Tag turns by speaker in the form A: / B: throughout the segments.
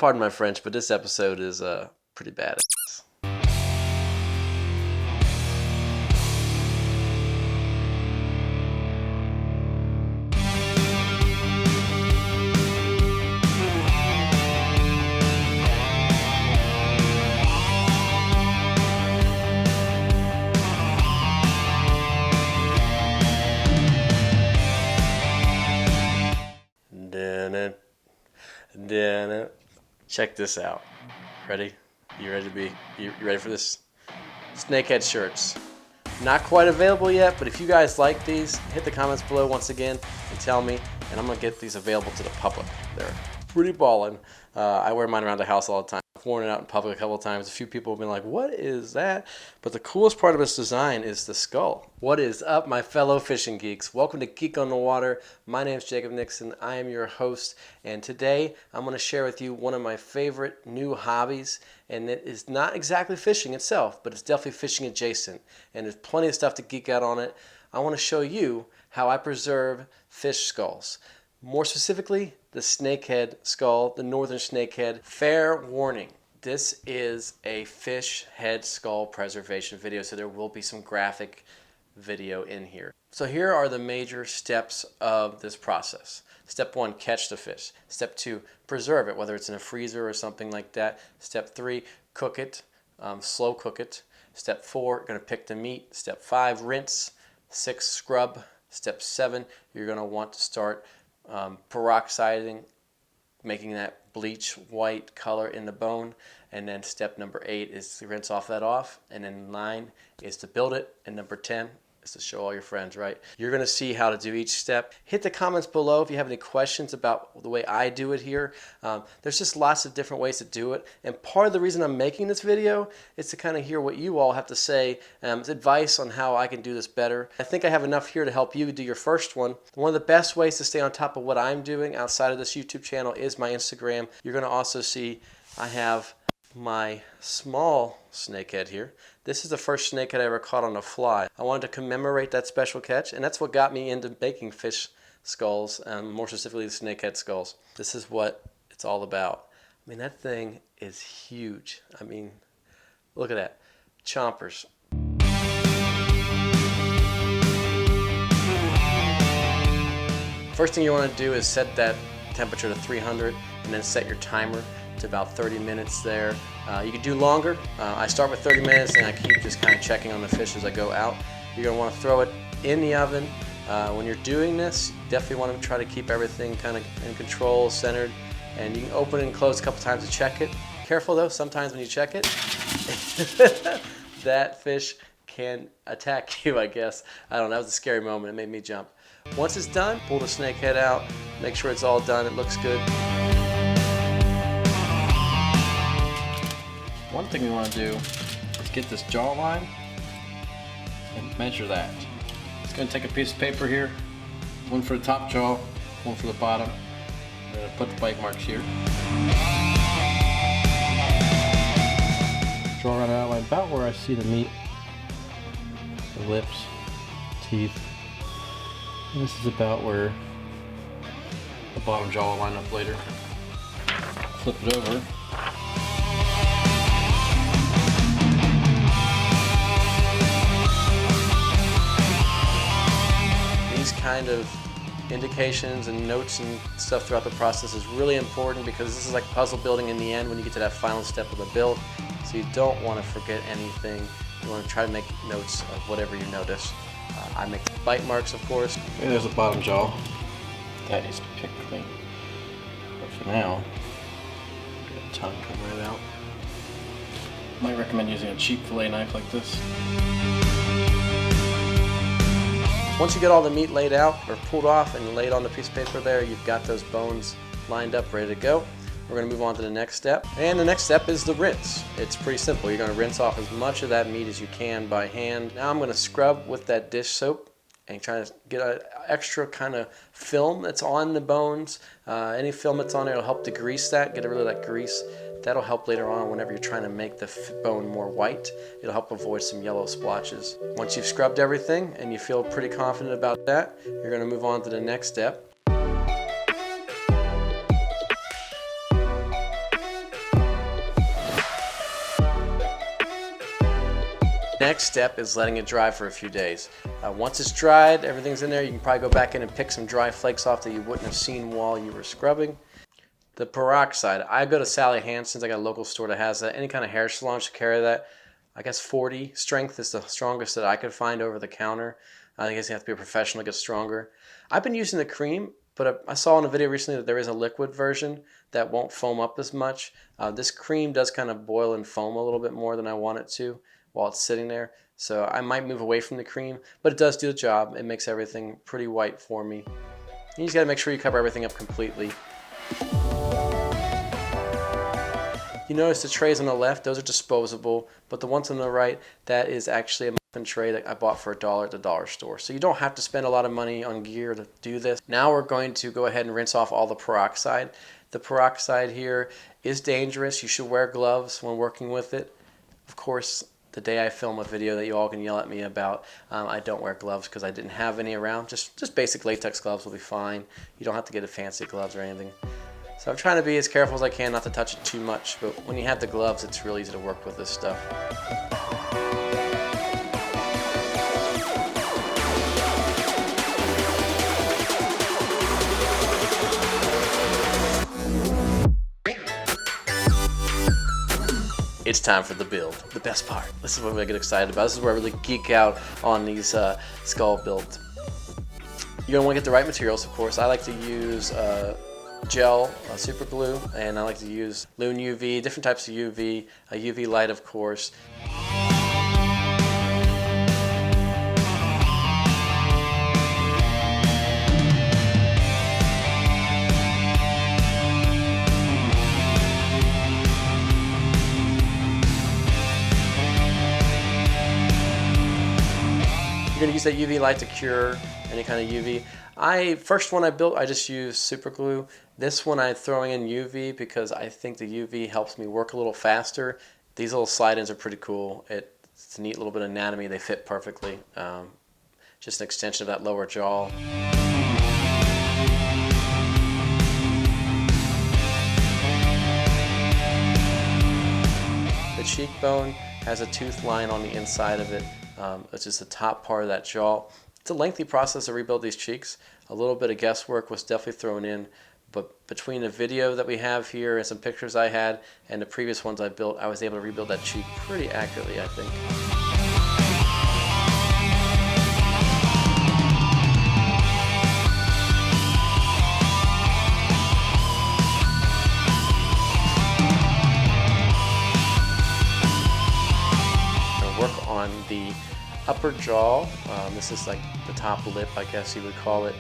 A: Pardon my French, but this episode is pretty bad. Check this out. Ready? You ready for this? Snakehead shirts. Not quite available yet, but if you guys like these, hit the comments below once again and tell me, and I'm gonna get these available to the public. They're pretty ballin'. I wear mine around the house all the time. I've worn it out in public a couple of times. A few people have been like, what is that? But the coolest part of this design is the skull. What is up, my fellow fishing geeks? Welcome to Geek on the Water. My name is Jacob Nixon. I am your host, and today I'm going to share with you one of my favorite new hobbies, and it is not exactly fishing itself, but it's definitely fishing adjacent, and there's plenty of stuff to geek out on it. I want to show you how I preserve fish skulls. More specifically, the snakehead skull, the Northern Snakehead. Fair warning, this is a fish head skull preservation video, so there will be some graphic video in here. So here are the major steps of this process. Step 1, catch the fish. Step 2, preserve it, whether it's in a freezer or something like that. Step 3, cook it, slow cook it. Step 4, going to pick the meat. Step 5, rinse. 6, scrub. Step 7, you're going to want to start peroxiding, making that bleach white color in the bone. And then step number 8 is to rinse off that off. And then 9 is to build it. And number 10 is to show all your friends, right? You're going to see how to do each step. Hit the comments below if you have any questions about the way I do it here. There's just lots of different ways to do it. And part of the reason I'm making this video is to kind of hear what you all have to say, advice on how I can do this better. I think I have enough here to help you do your first one. One of the best ways to stay on top of what I'm doing outside of this YouTube channel is my Instagram. You're going to also see I have my small snakehead here. This is the first snakehead I ever caught on a fly. I wanted to commemorate that special catch, and that's what got me into making fish skulls, and more specifically the snakehead skulls. This is what it's all about. I mean, that thing is huge. I mean, look at that. Chompers. First thing you want to do is set that temperature to 300 and then set your timer to about 30 minutes there. You can do longer. I start with 30 minutes and I keep just kind of checking on the fish as I go out. You're going to want to throw it in the oven. When you're doing this, definitely want to try to keep everything kind of in control, centered, and you can open it and close a couple times to check it. Careful though, sometimes when you check it, that fish can attack you, I guess. I don't know, that was a scary moment. It made me jump. Once it's done, pull the snakehead out, make sure it's all done, it looks good. One thing we want to do is get this jaw line and measure that. It's going to take a piece of paper here, one for the top jaw, one for the bottom. I'm going to put the bite marks here. Draw around an outline about where I see the meat, the lips, teeth. And this is about where the bottom jaw will line up later. Flip it over. These kind of indications and notes and stuff throughout the process is really important because this is like puzzle building in the end when you get to that final step of the build. So you don't want to forget anything. You want to try to make notes of whatever you notice. I make bite marks, of course. Okay, there's the bottom jaw. That is picked clean. But for now, get the tongue come right out. Might recommend using a cheap fillet knife like this. Once you get all the meat laid out or pulled off and laid on the piece of paper there, you've got those bones lined up, ready to go. We're going to move on to the next step. And the next step is the rinse. It's pretty simple. You're going to rinse off as much of that meat as you can by hand. Now I'm going to scrub with that dish soap and try to get an extra kind of film that's on the bones. Any film that's on there will help to grease that, get rid of that grease. That'll help later on whenever you're trying to make the bone more white. It'll help avoid some yellow splotches. Once you've scrubbed everything and you feel pretty confident about that, you're going to move on to the next step. Next step is letting it dry for a few days. Once it's dried, everything's in there, you can probably go back in and pick some dry flakes off that you wouldn't have seen while you were scrubbing. The peroxide, I go to Sally Hansen's. I got a local store that has that. Any kind of hair salon should carry that. I guess 40 strength is the strongest that I could find over the counter. I guess you have to be a professional to get stronger. I've been using the cream, but I saw in a video recently that there is a liquid version that won't foam up as much. This cream does kind of boil and foam a little bit more than I want it to while it's sitting there. So I might move away from the cream, but it does do the job. It makes everything pretty white for me. You just gotta make sure you cover everything up completely. You notice the trays on the left, those are disposable, but the ones on the right, that is actually a muffin tray that I bought for $1 at the dollar store. So you don't have to spend a lot of money on gear to do this. Now we're going to go ahead and rinse off all the peroxide. The peroxide here is dangerous. You should wear gloves when working with it. Of course, the day I film a video that you all can yell at me about, I don't wear gloves because I didn't have any around. Just basic latex gloves will be fine. You don't have to get a fancy gloves or anything. So I'm trying to be as careful as I can not to touch it too much, but when you have the gloves, it's really easy to work with this stuff. It's time for the build, the best part. This is what I get excited about. This is where I really geek out on these skull builds. You're gonna want to get the right materials, of course. I like to use gel, super glue, and I like to use Loon UV, different types of UV, a UV light, of course. You're gonna use that UV light to cure any kind of UV. First one I built, I just used super glue. This one I'm throwing in UV because I think the UV helps me work a little faster. These little slide-ins are pretty cool. It's a neat little bit of anatomy. They fit perfectly. Just an extension of that lower jaw. The cheekbone has a tooth line on the inside of it. It's just the top part of that jaw. It's a lengthy process to rebuild these cheeks. A little bit of guesswork was definitely thrown in, but between the video that we have here and some pictures I had and the previous ones I built, I was able to rebuild that cheek pretty accurately, I think. Work on the upper jaw. This is like the top lip, I guess you would call it.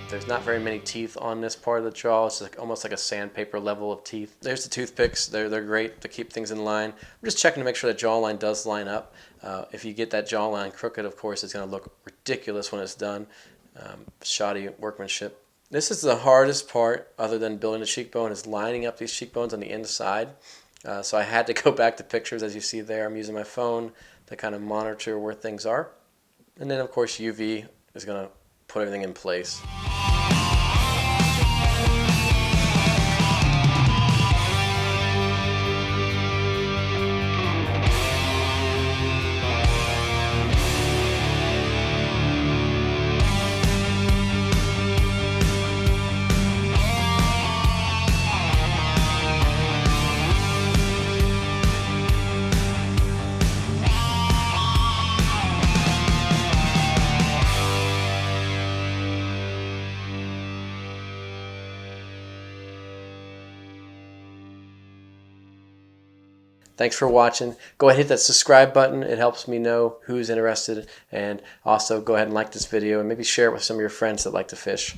A: There's not very many teeth on this part of the jaw. It's like almost like a sandpaper level of teeth. There's the toothpicks. They're great to keep things in line. I'm just checking to make sure that jawline does line up. If you get that jawline crooked, of course, it's going to look ridiculous when it's done. Shoddy workmanship. This is the hardest part, other than building the cheekbone, is lining up these cheekbones on the inside. So I had to go back to pictures, as you see there. I'm using my phone to kind of monitor where things are. And then, of course, UV is going to put everything in place. Thanks for watching. Go ahead and hit that subscribe button. It helps me know who's interested. And also go ahead and like this video and maybe share it with some of your friends that like to fish.